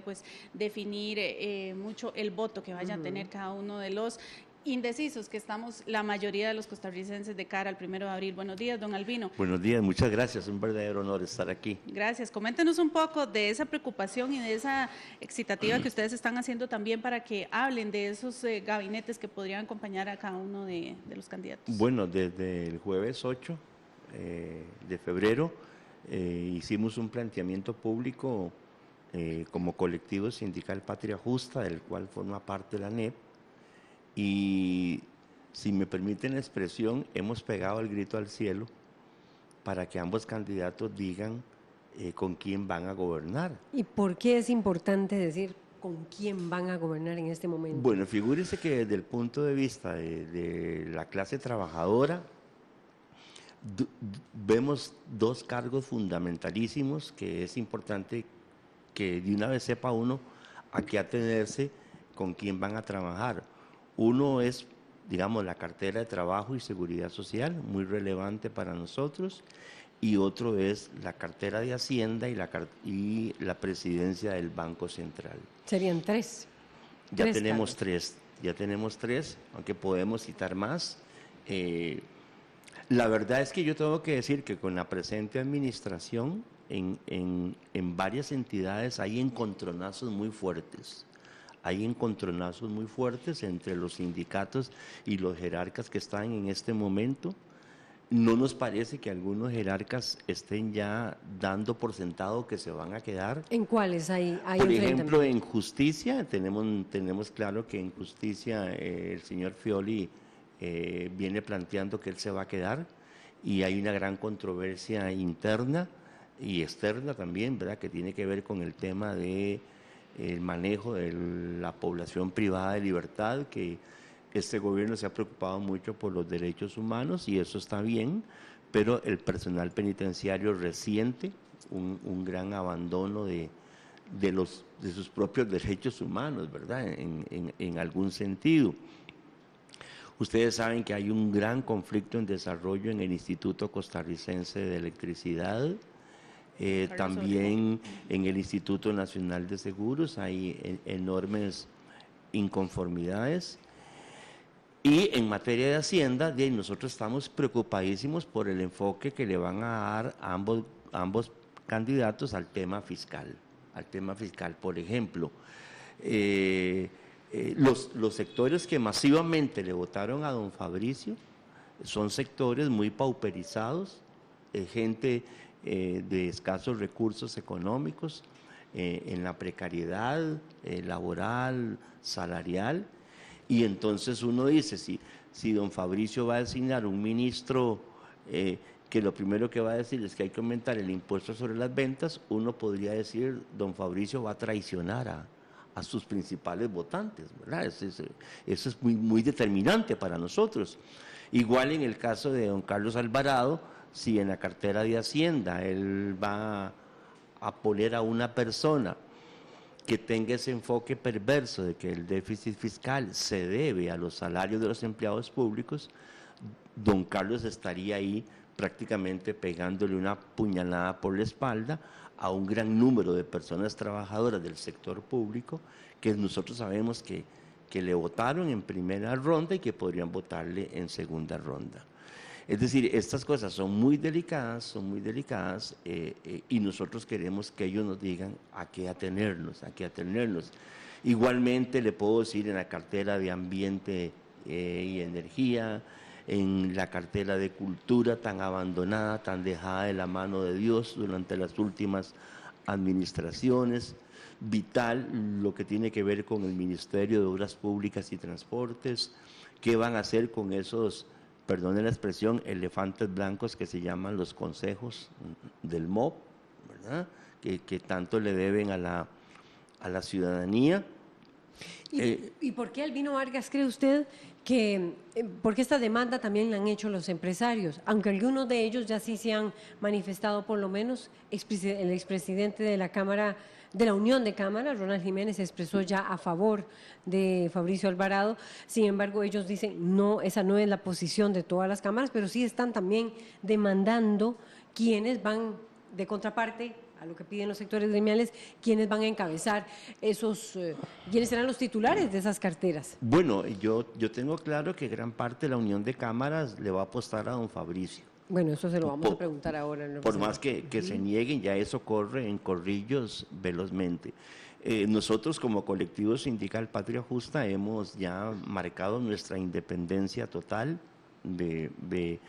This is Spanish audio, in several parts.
puede pues definir mucho el voto que vaya a tener cada uno de los indecisos que estamos la mayoría de los costarricenses de cara al 1 de abril. Buenos días, don Albino. Buenos días, muchas gracias, un verdadero honor estar aquí. Gracias. Coméntenos un poco de esa preocupación y de esa excitativa que ustedes están haciendo también para que hablen de esos gabinetes que podrían acompañar a cada uno de los candidatos. Bueno, desde el jueves 8 de febrero hicimos un planteamiento público como colectivo sindical Patria Justa, del cual forma parte la NEP, y si me permiten la expresión, hemos pegado el grito al cielo para que ambos candidatos digan con quién van a gobernar. ¿Y por qué es importante decir con quién van a gobernar en este momento? Bueno, figúrese que desde el punto de vista de la clase trabajadora, vemos dos cargos fundamentalísimos que es importante que de una vez sepa uno a qué atenerse, con quién van a trabajar. Uno es, digamos, la cartera de Trabajo y Seguridad Social, muy relevante para nosotros, y otro es la cartera de Hacienda y la presidencia del Banco Central. Serían tres. Ya tenemos tres, aunque podemos citar más. La verdad es que yo tengo que decir que con la presente administración, en varias entidades hay encontronazos muy fuertes. Hay encontronazos muy fuertes entre los sindicatos y los jerarcas que están en este momento. No nos parece que algunos jerarcas estén ya dando por sentado que se van a quedar. ¿En cuáles hay Por ejemplo, en justicia, tenemos claro que en justicia el señor Fioli viene planteando que él se va a quedar, y hay una gran controversia interna y externa también, ¿verdad?, que tiene que ver con el tema de el manejo de la población privada de libertad, que este gobierno se ha preocupado mucho por los derechos humanos y eso está bien, pero el personal penitenciario resiente un gran abandono de sus propios derechos humanos, ¿verdad?, en algún sentido. Ustedes saben que hay un gran conflicto en desarrollo en el Instituto Costarricense de Electricidad. También en el Instituto Nacional de Seguros hay enormes inconformidades. Y en materia de Hacienda, nosotros estamos preocupadísimos por el enfoque que le van a dar a ambos candidatos al tema fiscal. Por ejemplo, los sectores que masivamente le votaron a don Fabricio son sectores muy pauperizados, gente de escasos recursos económicos, en la precariedad laboral, salarial, y entonces uno dice, si don Fabricio va a designar un ministro que lo primero que va a decir es que hay que aumentar el impuesto sobre las ventas, uno podría decir, don Fabricio va a traicionar a sus principales votantes, ¿verdad? Eso es muy, muy determinante para nosotros. Igual en el caso de don Carlos Alvarado, si en la cartera de Hacienda él va a poner a una persona que tenga ese enfoque perverso de que el déficit fiscal se debe a los salarios de los empleados públicos, don Carlos estaría ahí prácticamente pegándole una puñalada por la espalda a un gran número de personas trabajadoras del sector público que nosotros sabemos que le votaron en primera ronda y que podrían votarle en segunda ronda. Es decir, estas cosas son muy delicadas y nosotros queremos que ellos nos digan a qué atenernos. Igualmente le puedo decir en la cartera de Ambiente y Energía, en la cartera de Cultura tan abandonada, tan dejada de la mano de Dios durante las últimas administraciones, vital lo que tiene que ver con el Ministerio de Obras Públicas y Transportes, qué van a hacer con esos, perdone la expresión, elefantes blancos que se llaman los consejos del MOP, ¿verdad?, que tanto le deben a la ciudadanía. ¿Y por qué, Albino Vargas, cree usted que, porque esta demanda también la han hecho los empresarios, aunque algunos de ellos ya sí se han manifestado, por lo menos el expresidente de la Cámara, de la Unión de Cámaras, Ronald Jiménez, se expresó ya a favor de Fabricio Alvarado? Sin embargo, ellos dicen, no, esa no es la posición de todas las cámaras, pero sí están también demandando quienes van de contraparte a lo que piden los sectores gremiales, ¿quiénes van a encabezar quiénes serán los titulares de esas carteras? Bueno, yo tengo claro que gran parte de la Unión de Cámaras le va a apostar a don Fabricio. Bueno, eso se lo vamos a preguntar ahora. Por más que se nieguen, ya eso corre en corrillos velozmente. Nosotros como colectivo sindical Patria Justa hemos ya marcado nuestra independencia total de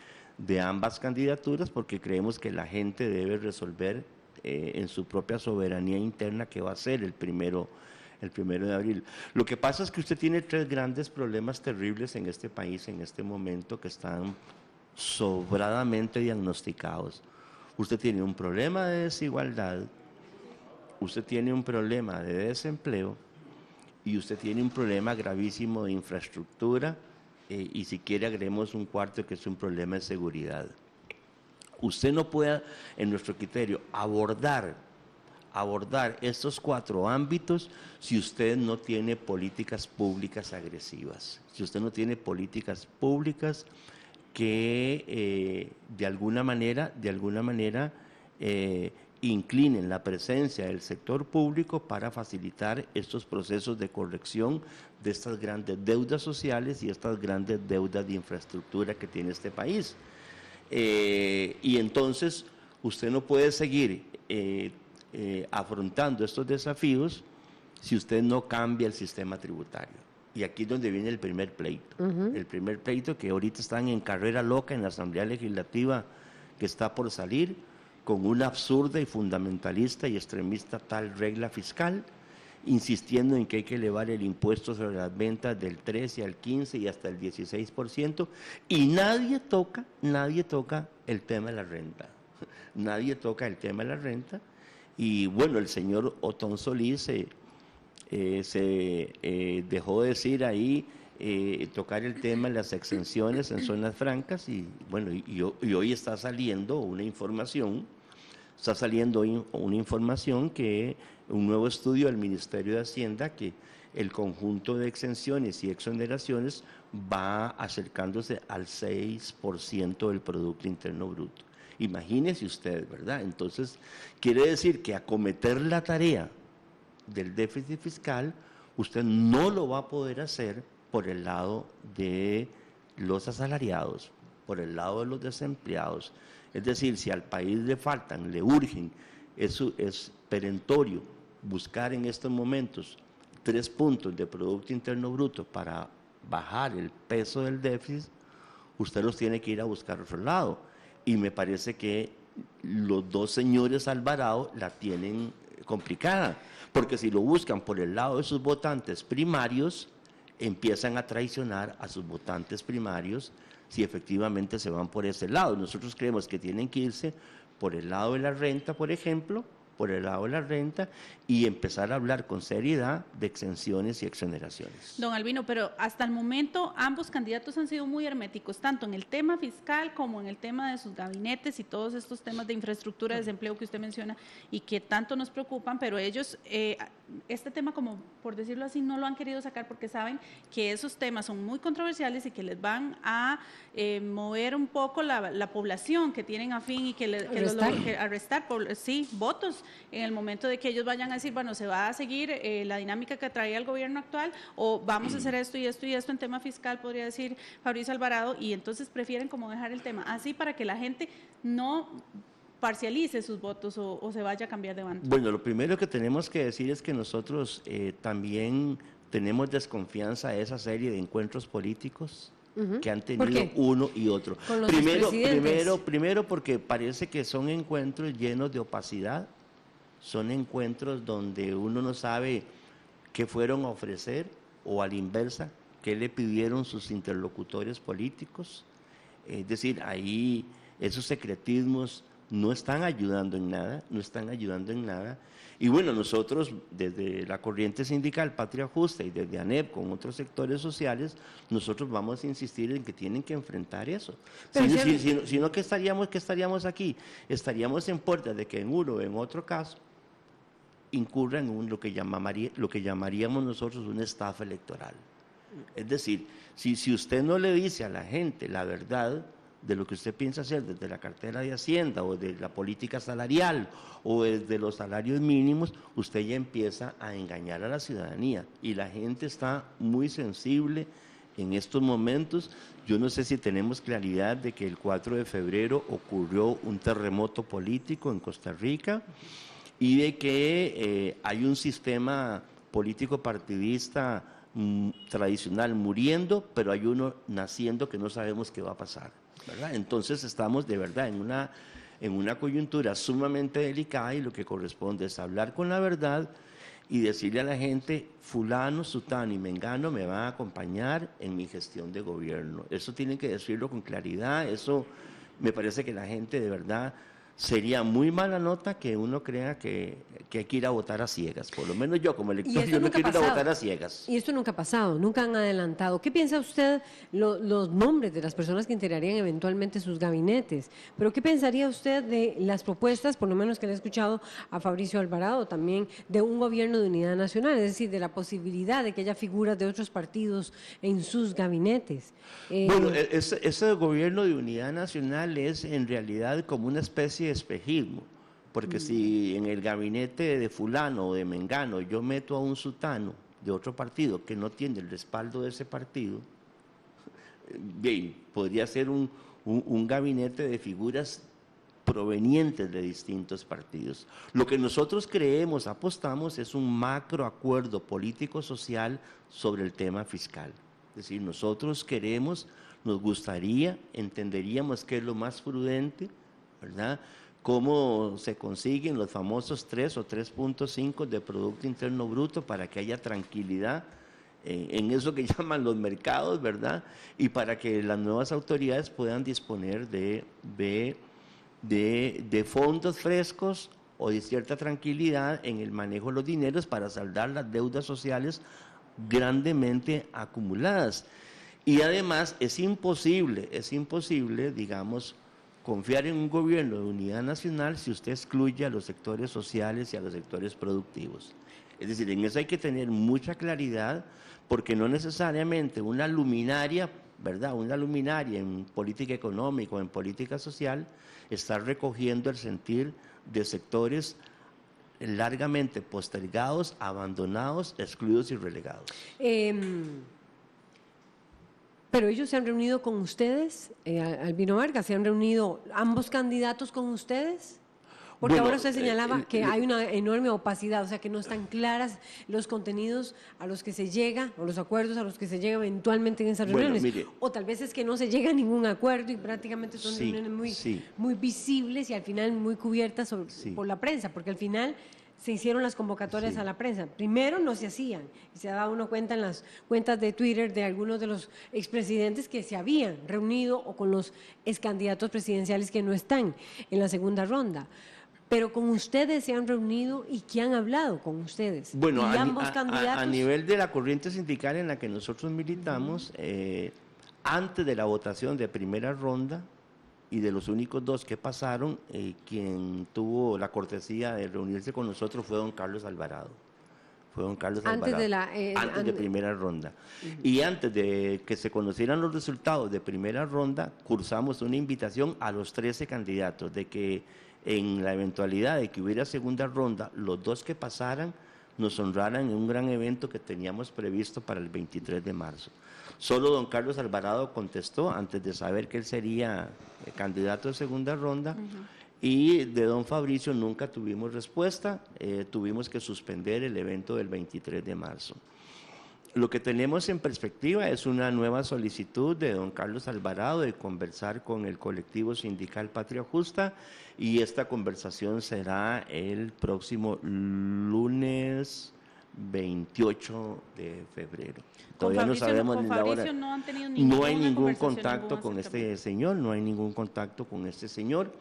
ambas candidaturas, porque creemos que la gente debe resolver en su propia soberanía interna qué va a ser el primero de abril. Lo que pasa es que usted tiene 3 grandes problemas terribles en este país en este momento que están sobradamente diagnosticados. Usted tiene un problema de desigualdad, usted tiene un problema de desempleo y usted tiene un problema gravísimo de infraestructura y si quiere agreguemos un cuarto que es un problema de seguridad. Usted no puede, en nuestro criterio, abordar estos 4 ámbitos si usted no tiene políticas públicas agresivas, si usted no tiene políticas públicas que de alguna manera inclinen la presencia del sector público para facilitar estos procesos de corrección de estas grandes deudas sociales y estas grandes deudas de infraestructura que tiene este país. Y entonces usted no puede seguir afrontando estos desafíos si usted no cambia el sistema tributario. Y aquí es donde viene el primer pleito. El primer pleito que ahorita están en carrera loca en la Asamblea Legislativa que está por salir con una absurda y fundamentalista y extremista tal regla fiscal, insistiendo en que hay que elevar el impuesto sobre las ventas del 13 al 15 y hasta el 16%, y nadie toca el tema de la renta. Nadie toca el tema de la renta. Y bueno, el señor Otón Solís se dejó decir ahí tocar el tema de las exenciones en zonas francas y bueno, y hoy está saliendo una información que un nuevo estudio del Ministerio de Hacienda que el conjunto de exenciones y exoneraciones va acercándose al 6% del Producto Interno Bruto. Imagínese usted, ¿verdad? Entonces, quiere decir que acometer la tarea del déficit fiscal, usted no lo va a poder hacer por el lado de los asalariados, por el lado de los desempleados. Es decir, si al país le urgen, es perentorio buscar en estos momentos 3 puntos de Producto Interno Bruto para bajar el peso del déficit, usted los tiene que ir a buscar a otro lado. Y me parece que los 2 señores Alvarado la tienen complicada, porque si lo buscan por el lado de sus votantes primarios, empiezan a traicionar a sus votantes primarios si efectivamente se van por ese lado. Nosotros creemos que tienen que irse por el lado de la renta, por ejemplo, por el lado de la renta y empezar a hablar con seriedad de exenciones y exoneraciones. Don Albino, pero hasta el momento ambos candidatos han sido muy herméticos, tanto en el tema fiscal como en el tema de sus gabinetes y todos estos temas de infraestructura, desempleo que usted menciona y que tanto nos preocupan, pero ellos este tema, como por decirlo así, no lo han querido sacar porque saben que esos temas son muy controversiales y que les van a mover un poco la población que tienen afín y que arrestar votos en el momento de que ellos vayan a decir, bueno, se va a seguir la dinámica que traía el gobierno actual o vamos a hacer esto y esto y esto en tema fiscal, podría decir Fabricio Alvarado, y entonces prefieren como dejar el tema así para que la gente no parcialice sus votos o se vaya a cambiar de bando. Bueno, lo primero que tenemos que decir es que nosotros también tenemos desconfianza de esa serie de encuentros políticos que han tenido uno y otro. Primero porque parece que son encuentros llenos de opacidad, son encuentros donde uno no sabe qué fueron a ofrecer o a la inversa, qué le pidieron sus interlocutores políticos. Es decir, ahí esos secretismos no están ayudando en nada, Y bueno, nosotros desde la corriente sindical Patria Justa y desde ANEP con otros sectores sociales, nosotros vamos a insistir en que tienen que enfrentar eso. Si no, ¿qué estaríamos aquí? Estaríamos en puertas de que en uno o en otro caso incurra en lo que llamaríamos nosotros una estafa electoral. Es decir, si usted no le dice a la gente la verdad de lo que usted piensa hacer desde la cartera de Hacienda o de la política salarial o desde los salarios mínimos, usted ya empieza a engañar a la ciudadanía y la gente está muy sensible en estos momentos. Yo no sé si tenemos claridad de que el 4 de febrero ocurrió un terremoto político en Costa Rica y de que hay un sistema político partidista tradicional muriendo, pero hay uno naciendo que no sabemos qué va a pasar, ¿verdad? Entonces estamos de verdad en una coyuntura sumamente delicada y lo que corresponde es hablar con la verdad y decirle a la gente, fulano, sutano y mengano me van a acompañar en mi gestión de gobierno. Eso tienen que decirlo con claridad, eso me parece que la gente de verdad sería muy mala nota que uno crea que hay que ir a votar a ciegas. Por lo menos yo como elector, yo no quiero ir a votar a ciegas. Y esto nunca ha pasado, nunca han adelantado. ¿Qué piensa usted los nombres de las personas que integrarían eventualmente sus gabinetes? Pero ¿qué pensaría usted de las propuestas, por lo menos que le he escuchado a Fabricio Alvarado, también de un gobierno de unidad nacional? Es decir, de la posibilidad de que haya figuras de otros partidos en sus gabinetes. Bueno, ese gobierno de unidad nacional es en realidad como una especie de espejismo, porque si en el gabinete de fulano o de mengano yo meto a un sutano de otro partido que no tiene el respaldo de ese partido, bien, podría ser un gabinete de figuras provenientes de distintos partidos. Lo que nosotros creemos, apostamos, es un macro acuerdo político-social sobre el tema fiscal. Es decir, nosotros queremos, nos gustaría, entenderíamos que es lo más prudente, ¿verdad?, cómo se consiguen los famosos 3 o 3.5 de Producto Interno Bruto para que haya tranquilidad en eso que llaman los mercados, ¿verdad? Y para que las nuevas autoridades puedan disponer de fondos frescos o de cierta tranquilidad en el manejo de los dineros para saldar las deudas sociales grandemente acumuladas. Y además es imposible, digamos, confiar en un gobierno de unidad nacional si usted excluye a los sectores sociales y a los sectores productivos. Es decir, en eso hay que tener mucha claridad, porque no necesariamente una luminaria, ¿verdad?, una luminaria en política económica o en política social está recogiendo el sentir de sectores largamente postergados, abandonados, excluidos y relegados. Pero ellos se han reunido con ustedes, Albino Vargas, ¿se han reunido ambos candidatos con ustedes? Porque bueno, ahora usted señalaba que hay una enorme opacidad, o sea que no están claras los contenidos a los que se llega, o los acuerdos a los que se llega eventualmente en esas reuniones. Mire, o tal vez es que no se llega a ningún acuerdo y prácticamente son reuniones muy visibles y al final muy cubiertas por la prensa, porque al final se hicieron las convocatorias a la prensa. Primero no se hacían, y se daba uno cuenta en las cuentas de Twitter de algunos de los expresidentes que se habían reunido o con los excandidatos presidenciales que no están en la segunda ronda. Pero con ustedes se han reunido y ¿qué han hablado con ustedes? Bueno, ¿Y ambos candidatos? A nivel de la corriente sindical en la que nosotros militamos, antes de la votación de primera ronda, y de los únicos dos que pasaron, quien tuvo la cortesía de reunirse con nosotros fue don Carlos Alvarado. Fue don Carlos Alvarado. Antes de primera ronda. Y antes de que se conocieran los resultados de primera ronda, cursamos una invitación a los 13 candidatos de que en la eventualidad de que hubiera segunda ronda, los dos que pasaran nos honraran en un gran evento que teníamos previsto para el 23 de marzo. Solo don Carlos Alvarado contestó antes de saber que él sería candidato de segunda ronda, y de don Fabricio nunca tuvimos respuesta, tuvimos que suspender el evento del 23 de marzo. Lo que tenemos en perspectiva es una nueva solicitud de don Carlos Alvarado de conversar con el colectivo sindical Patria Justa, y esta conversación será el próximo lunes 28 de febrero. Todavía no sabemos ni la hora. No hay ningún contacto con este señor, no hay ningún contacto con este señor.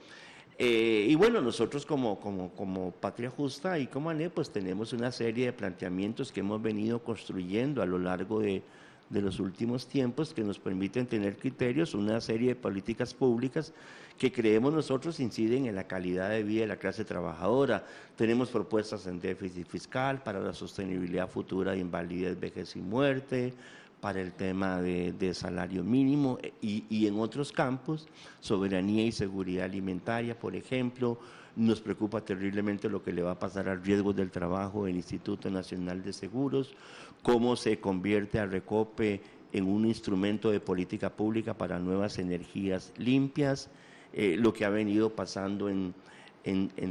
Y bueno, nosotros como Patria Justa y como ANE, pues tenemos una serie de planteamientos que hemos venido construyendo a lo largo de los últimos tiempos que nos permiten tener criterios, una serie de políticas públicas que creemos nosotros inciden en la calidad de vida de la clase trabajadora. Tenemos propuestas en déficit fiscal para la sostenibilidad futura de invalidez, vejez y muerte, para el tema de salario mínimo y en otros campos, soberanía y seguridad alimentaria, por ejemplo. Nos preocupa terriblemente lo que le va a pasar al riesgo del trabajo del Instituto Nacional de Seguros, cómo se convierte a Recope en un instrumento de política pública para nuevas energías limpias, lo que ha venido pasando en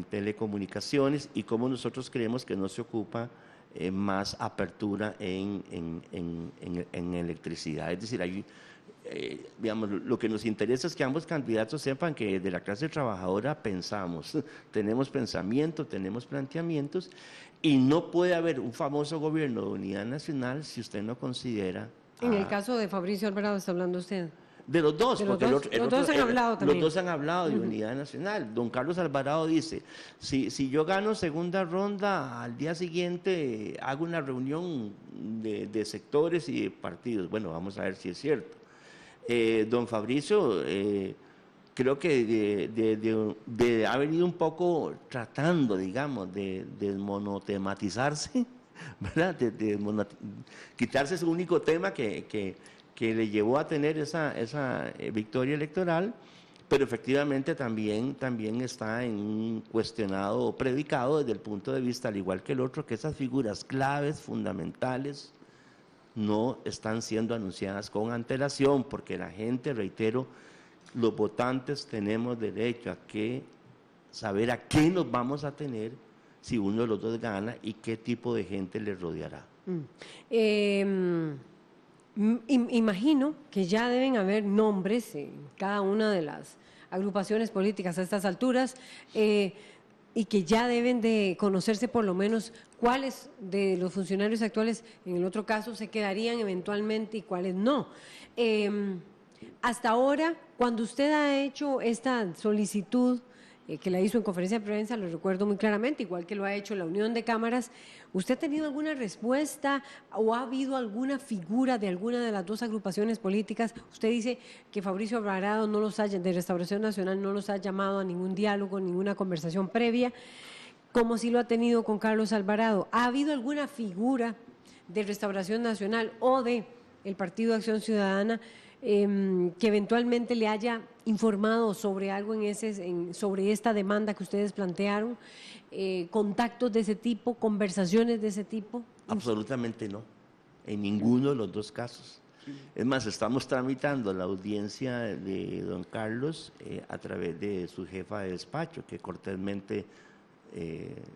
telecomunicaciones y cómo nosotros creemos que no se ocupa más apertura en electricidad. Es decir, digamos, lo que nos interesa es que ambos candidatos sepan que de la clase trabajadora pensamos, tenemos pensamiento, tenemos planteamientos y no puede haber un famoso gobierno de unidad nacional si usted no considera... En el caso de Fabricio Alvarado está hablando usted. De los dos, porque los dos han hablado también. Los dos han hablado de unidad nacional. Don Carlos Alvarado dice, si yo gano segunda ronda, al día siguiente hago una reunión de sectores y de partidos. Bueno, vamos a ver si es cierto. Don Fabricio, creo que ha venido un poco tratando, digamos, de monotematizarse, ¿verdad? Quitarse ese único tema que le llevó a tener esa victoria electoral, pero efectivamente también está en un cuestionado predicado desde el punto de vista, al igual que el otro, que esas figuras claves, fundamentales, no están siendo anunciadas con antelación, porque la gente, reitero, los votantes tenemos derecho a saber a qué nos vamos a tener si uno de los dos gana y qué tipo de gente le rodeará. Imagino que ya deben haber nombres en cada una de las agrupaciones políticas a estas alturas y que ya deben de conocerse por lo menos cuáles de los funcionarios actuales en el otro caso se quedarían eventualmente y cuáles no. Hasta ahora, cuando usted ha hecho esta solicitud que la hizo en conferencia de prensa, lo recuerdo muy claramente, igual que lo ha hecho la Unión de Cámaras, ¿usted ha tenido alguna respuesta o ha habido alguna figura de alguna de las dos agrupaciones políticas? Usted dice que Fabricio Alvarado de Restauración Nacional no los ha llamado a ningún diálogo, ninguna conversación previa, como si lo ha tenido con Carlos Alvarado. ¿Ha habido alguna figura de Restauración Nacional o de el Partido de Acción Ciudadana que eventualmente le haya informado sobre algo sobre esta demanda que ustedes plantearon, contactos de ese tipo, conversaciones de ese tipo? Absolutamente no, en ninguno de los dos casos. Es más, estamos tramitando la audiencia de don Carlos a través de su jefa de despacho, que cortésmente,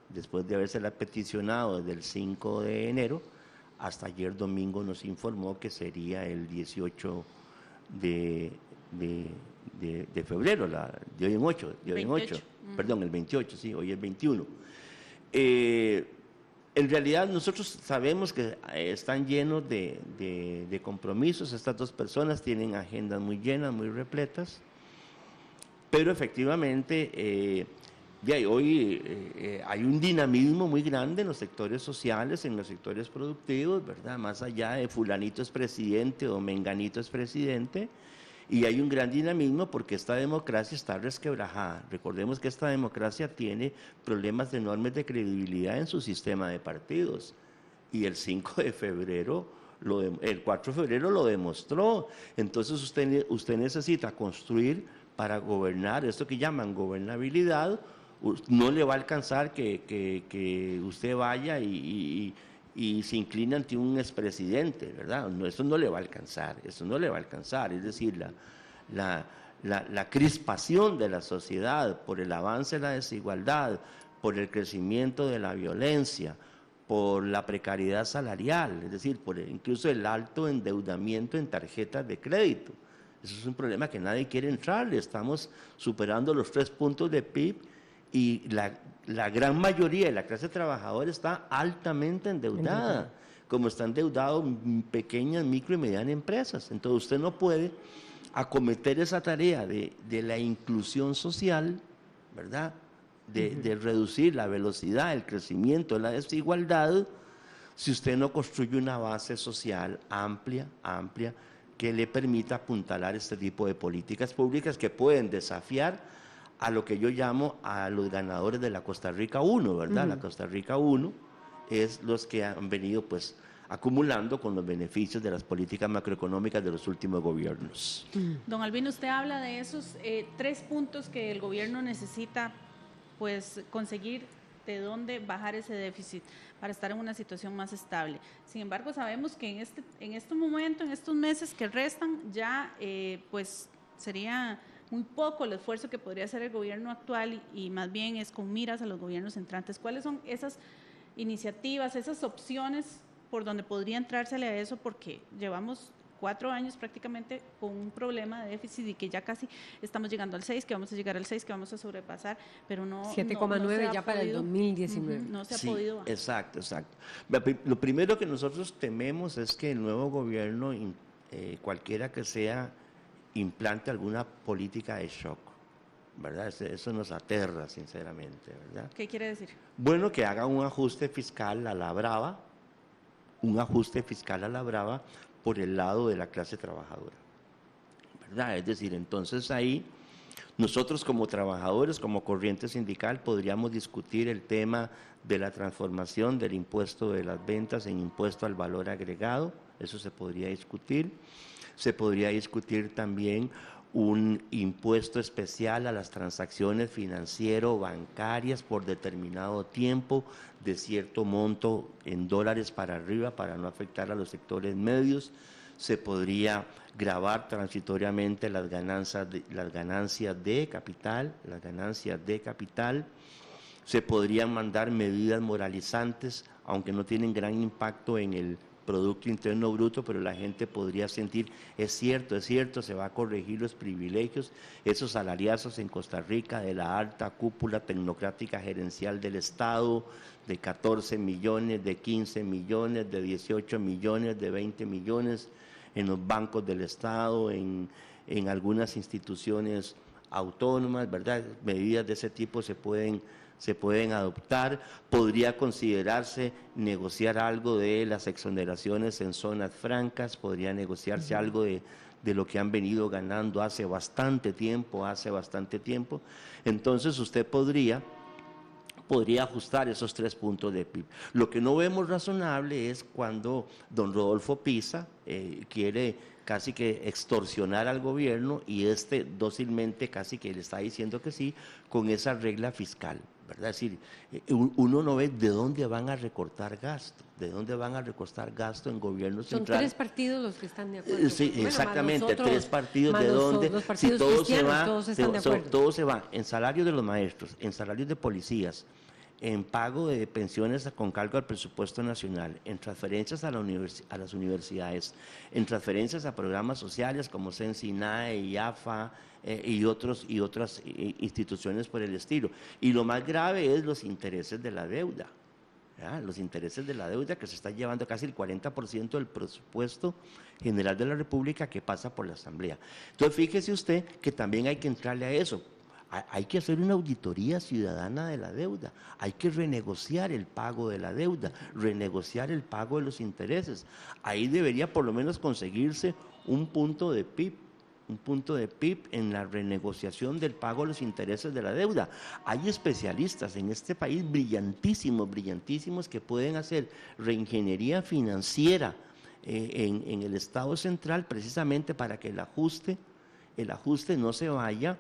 después de habérsela peticionado desde el 5 de enero, hasta ayer domingo nos informó que sería el 18 de febrero, de hoy en 8, perdón, el 28, sí, hoy es 21. En realidad nosotros sabemos que están llenos de compromisos, estas dos personas tienen agendas muy llenas, muy repletas, pero efectivamente hoy hay un dinamismo muy grande en los sectores sociales, en los sectores productivos, ¿verdad? Más allá de fulanito es presidente o menganito es presidente, y hay un gran dinamismo porque esta democracia está resquebrajada. Recordemos que esta democracia tiene problemas enormes de credibilidad en su sistema de partidos, y el 5 de febrero, el 4 de febrero lo demostró. Entonces usted necesita construir para gobernar, esto que llaman gobernabilidad. No le va a alcanzar que usted vaya y se incline ante un expresidente, ¿verdad? No, eso no le va a alcanzar, Es decir, la crispación de la sociedad por el avance de la desigualdad, por el crecimiento de la violencia, por la precariedad salarial, es decir, por incluso el alto endeudamiento en tarjetas de crédito. Eso es un problema que nadie quiere entrarle. Estamos superando los 3 puntos de PIB y la gran mayoría de la clase trabajadora está altamente endeudada, como está endeudado pequeñas, micro y medianas empresas. Entonces usted no puede acometer esa tarea de la inclusión social, ¿verdad? De reducir la velocidad, el crecimiento de la desigualdad, si usted no construye una base social amplia, que le permita apuntalar este tipo de políticas públicas que pueden desafiar a lo que yo llamo a los ganadores de la Costa Rica 1, ¿verdad? La Costa Rica 1 es los que han venido pues acumulando con los beneficios de las políticas macroeconómicas de los últimos gobiernos. Don Albino, usted habla de esos 3 puntos que el gobierno necesita pues conseguir de dónde bajar ese déficit para estar en una situación más estable. Sin embargo, sabemos que en este momento, en estos meses que restan, ya pues sería muy poco el esfuerzo que podría hacer el gobierno actual y más bien es con miras a los gobiernos entrantes. ¿Cuáles son esas iniciativas, esas opciones por donde podría entrársele a eso? Porque llevamos 4 años prácticamente con un problema de déficit y que ya casi estamos llegando al 6, que vamos a llegar al 6, que vamos a sobrepasar, pero no 7,9 ya para el 2019. No se ha podido. Exacto. Lo primero que nosotros tememos es que el nuevo gobierno, cualquiera que sea, implante alguna política de shock, ¿verdad? Eso nos aterra, sinceramente, ¿verdad? ¿Qué quiere decir? Bueno, que haga un ajuste fiscal a la brava, por el lado de la clase trabajadora, ¿verdad? Es decir, entonces ahí nosotros como trabajadores, como corriente sindical, podríamos discutir el tema de la transformación del impuesto de las ventas en impuesto al valor agregado, eso se podría discutir. Se podría discutir también un impuesto especial a las transacciones financiero-bancarias por determinado tiempo de cierto monto en dólares para arriba para no afectar a los sectores medios. Se podría gravar transitoriamente las ganancias de capital. Se podrían mandar medidas moralizantes, aunque no tienen gran impacto en el Producto Interno Bruto, pero la gente podría sentir, es cierto, se va a corregir los privilegios, esos salariazos en Costa Rica de la alta cúpula tecnocrática gerencial del Estado, de 14 millones, de 15 millones, de 18 millones, de 20 millones en los bancos del Estado, en algunas instituciones autónomas, ¿verdad? Medidas de ese tipo se pueden adoptar. Podría considerarse negociar algo de las exoneraciones en zonas francas, podría negociarse algo de lo que han venido ganando hace bastante tiempo. Entonces usted podría ajustar esos 3 puntos de PIB. Lo que no vemos razonable es cuando don Rodolfo Pisa quiere casi que extorsionar al gobierno y dócilmente casi que le está diciendo que sí con esa regla fiscal, ¿verdad? Es decir, uno no ve de dónde van a recortar gasto, en gobierno central. Son 3 partidos los que están de acuerdo. Sí, bueno, exactamente, 3 partidos de donde, si todo se va en salarios de los maestros, en salarios de policías, en pago de pensiones con cargo al presupuesto nacional, en transferencias a las universidades, en transferencias a programas sociales como CENSINAE, IAFA y otras instituciones por el estilo. Y lo más grave es los intereses de la deuda. ¿Ya? Los intereses de la deuda que se está llevando casi el 40% del presupuesto general de la República que pasa por la Asamblea. Entonces fíjese usted que también hay que entrarle a eso. Hay que hacer una auditoría ciudadana de la deuda, hay que renegociar el pago de la deuda, renegociar el pago de los intereses. Ahí debería por lo menos conseguirse un punto de PIB en la renegociación del pago de los intereses de la deuda. Hay especialistas en este país brillantísimos que pueden hacer reingeniería financiera en el Estado central precisamente para que el ajuste no se vaya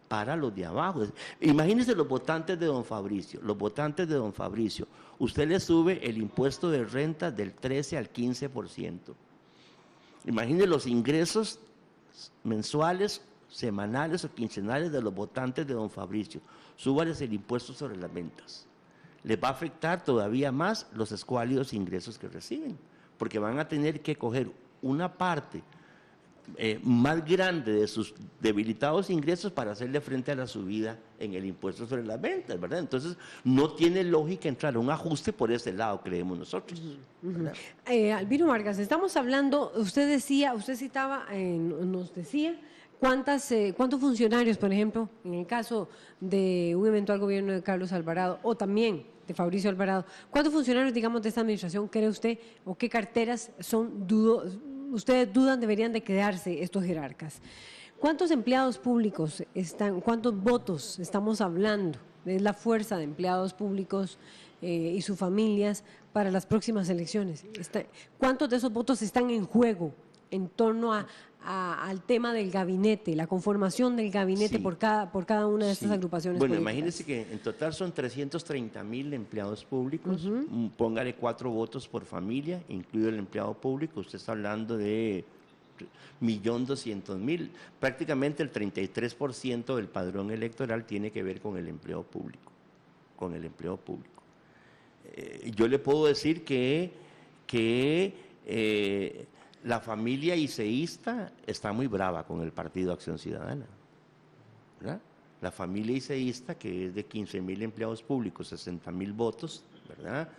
para los de abajo. Imagínense los votantes de don Fabricio, usted le sube el impuesto de renta del 13 al 15%. Imagínense los ingresos mensuales, semanales o quincenales de los votantes de don Fabricio, súbales el impuesto sobre las ventas. Les va a afectar todavía más los escuálidos ingresos que reciben, porque van a tener que coger una parte más grande de sus debilitados ingresos para hacerle frente a la subida en el impuesto sobre las ventas, ¿verdad? Entonces, no tiene lógica entrar a un ajuste por ese lado, creemos nosotros. Albino Vargas, estamos hablando, usted citaba, nos decía, ¿cuántos funcionarios, por ejemplo, en el caso de un eventual gobierno de Carlos Alvarado o también de Fabricio Alvarado, cuántos funcionarios, digamos, de esta administración cree usted o qué carteras ustedes dudan deberían de quedarse estos jerarcas? ¿Cuántos empleados públicos están, cuántos votos estamos hablando? Es la fuerza de empleados públicos y sus familias para las próximas elecciones. ¿Cuántos de esos votos están en juego en torno al tema del gabinete, la conformación del gabinete Sí. por cada una de estas agrupaciones Bueno, políticas? imagínese que en total son 330.000 empleados públicos, póngale 4 votos por familia, incluido el empleado público, usted está hablando de 1.200.000, prácticamente el 33% del padrón electoral tiene que ver con el empleo público, con el empleo público. Yo le puedo decir que la familia iceísta está muy brava con el Partido Acción Ciudadana, ¿verdad? La familia iceísta, que es de 15.000 empleados públicos, 60.000 votos, ¿verdad?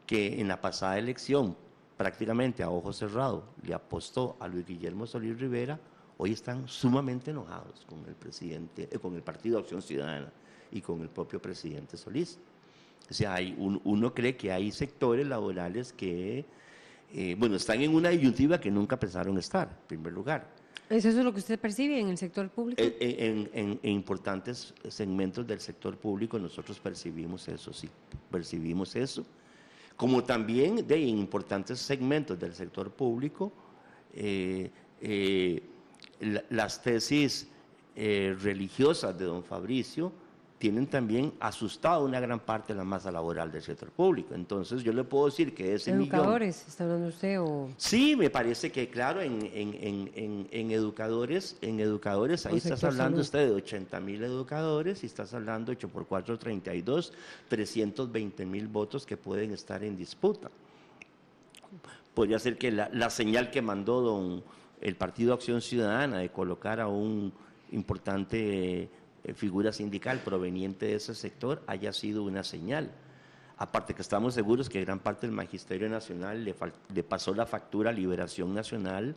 Que en la pasada elección, prácticamente a ojo cerrado, le apostó a Luis Guillermo Solís Rivera, hoy están sumamente enojados con el presidente, con el Partido Acción Ciudadana y con el propio presidente Solís. O sea, uno cree que hay sectores laborales que, bueno, están en una disyuntiva que nunca pensaron estar, en primer lugar. ¿Es eso lo que usted percibe en el sector público? En importantes segmentos del sector público nosotros percibimos eso, sí, percibimos eso. Como también en importantes segmentos del sector público, las tesis religiosas de don Fabricio tienen también asustado una gran parte de la masa laboral del sector público. Entonces yo le puedo decir que ese ¿Educadores está hablando usted o...? Sí, me parece que claro, en educadores, ahí estás hablando salud. usted de 80.000 educadores y estás hablando 8 por 4, 32, 320.000 votos que pueden estar en disputa. Podría ser que la señal que mandó el Partido Acción Ciudadana de colocar a un importante figura sindical proveniente de ese sector haya sido una señal. Aparte que estamos seguros que gran parte del Magisterio Nacional le pasó la factura a Liberación Nacional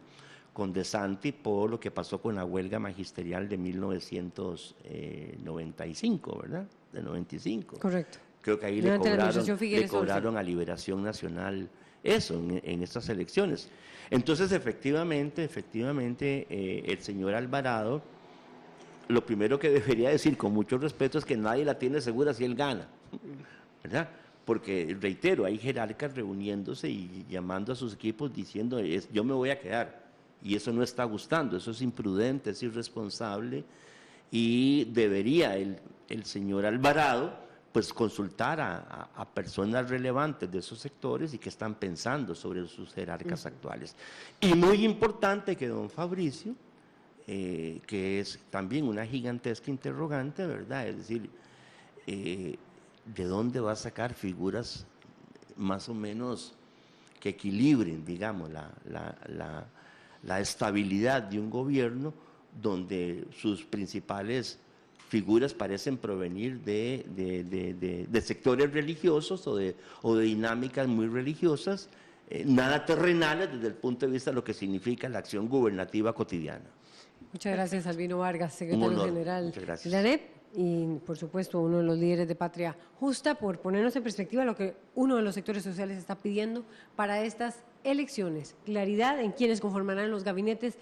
con De Santi por lo que pasó con la huelga magisterial de 1995, ¿verdad? De 95. Correcto. Creo que ahí le cobraron a Liberación Nacional eso en estas elecciones. Entonces, efectivamente, el señor Alvarado, lo primero que debería decir con mucho respeto es que nadie la tiene segura si él gana, ¿verdad? Porque, reitero, hay jerarcas reuniéndose y llamando a sus equipos diciendo, yo me voy a quedar, y eso no está gustando, eso es imprudente, es irresponsable, y debería el señor Alvarado pues consultar a personas relevantes de esos sectores y que están pensando sobre sus jerarcas actuales. Y muy importante que don Fabricio, que es también una gigantesca interrogante, ¿verdad? Es decir, ¿de dónde va a sacar figuras más o menos que equilibren, digamos, la estabilidad de un gobierno donde sus principales figuras parecen provenir de sectores religiosos o de dinámicas muy religiosas, nada terrenales desde el punto de vista de lo que significa la acción gubernativa cotidiana? Muchas gracias, Albino Vargas, secretario general de la ANEP, y por supuesto uno de los líderes de Patria Justa, por ponernos en perspectiva lo que uno de los sectores sociales está pidiendo para estas elecciones. Claridad en quienes conformarán los gabinetes